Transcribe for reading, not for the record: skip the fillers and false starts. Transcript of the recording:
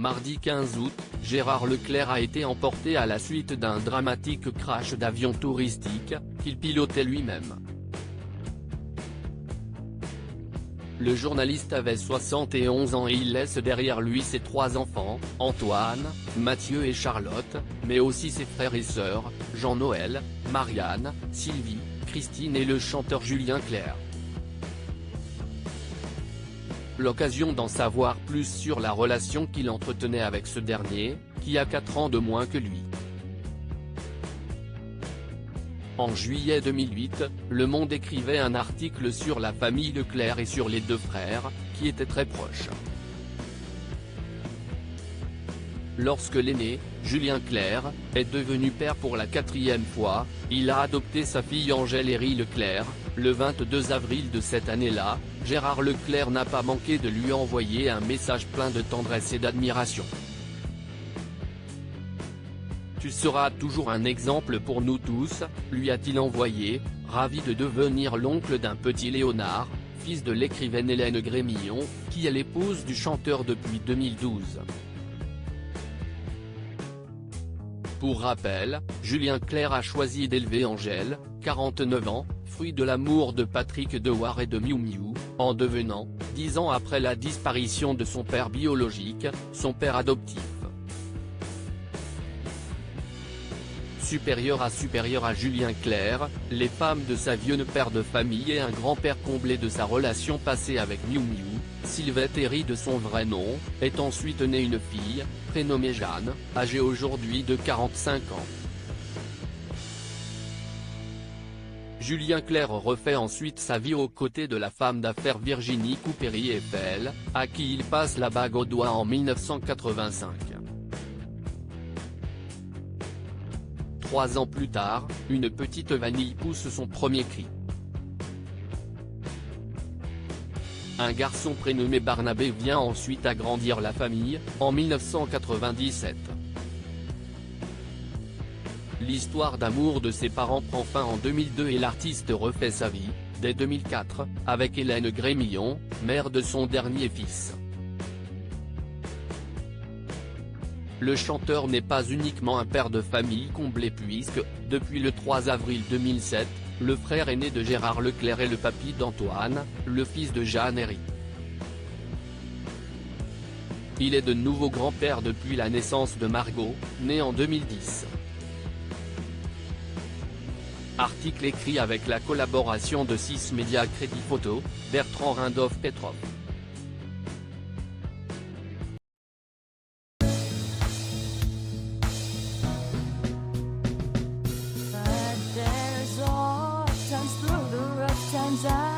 Mardi 15 août, Gérard Leclerc a été emporté à la suite d'un dramatique crash d'avion touristique, qu'il pilotait lui-même. Le journaliste avait 71 ans et il laisse derrière lui ses 3 enfants, Antoine, Mathieu et Charlotte, mais aussi ses frères et sœurs, Jean-Noël, Marianne, Sylvie, Christine et le chanteur Julien Clerc. L'occasion d'en savoir plus sur la relation qu'il entretenait avec ce dernier, qui a 4 ans de moins que lui. En juillet 2008, Le Monde écrivait un article sur la famille Leclerc et sur les 2 frères, qui étaient très proches. Lorsque l'aîné, Julien Clerc, est devenu père pour la 4e fois, il a adopté sa fille Angèle Héry Leclerc. Le 22 avril de cette année-là, Gérard Leclerc n'a pas manqué de lui envoyer un message plein de tendresse et d'admiration. « Tu seras toujours un exemple pour nous tous », lui a-t-il envoyé, ravi de devenir l'oncle d'un petit Léonard, fils de l'écrivaine Hélène Grémillon, qui est l'épouse du chanteur depuis 2012. Pour rappel, Julien Clerc a choisi d'élever Angèle, 49 ans, fruit de l'amour de Patrick Dewar et de Miou Miou, en devenant, 10 ans après la disparition de son père biologique, son père adoptif. Supérieur à Julien Clerc, les femmes de sa vieux père de famille et un grand-père comblé de sa relation passée avec Miou Miou, Sylvette Héry de son vrai nom, est ensuite née une fille, prénommée Jeanne, âgée aujourd'hui de 45 ans. Julien Clerc refait ensuite sa vie aux côtés de la femme d'affaires Virginie Coupéry-Eiffel, à qui il passe la bague au doigt en 1985. 3 ans plus tard, une petite Vanille pousse son premier cri. Un garçon prénommé Barnabé vient ensuite agrandir la famille, en 1997. L'histoire d'amour de ses parents prend fin en 2002 et l'artiste refait sa vie, dès 2004, avec Hélène Grémillon, mère de son dernier fils. Le chanteur n'est pas uniquement un père de famille comblé puisque, depuis le 3 avril 2007, le frère aîné de Gérard Leclerc est le papy d'Antoine, le fils de Jeanne Héry. Il est de nouveau grand-père depuis la naissance de Margot, née en 2010. Article écrit avec la collaboration de 6 médias Crédit Photo, Bertrand Rindolph Petrov. Times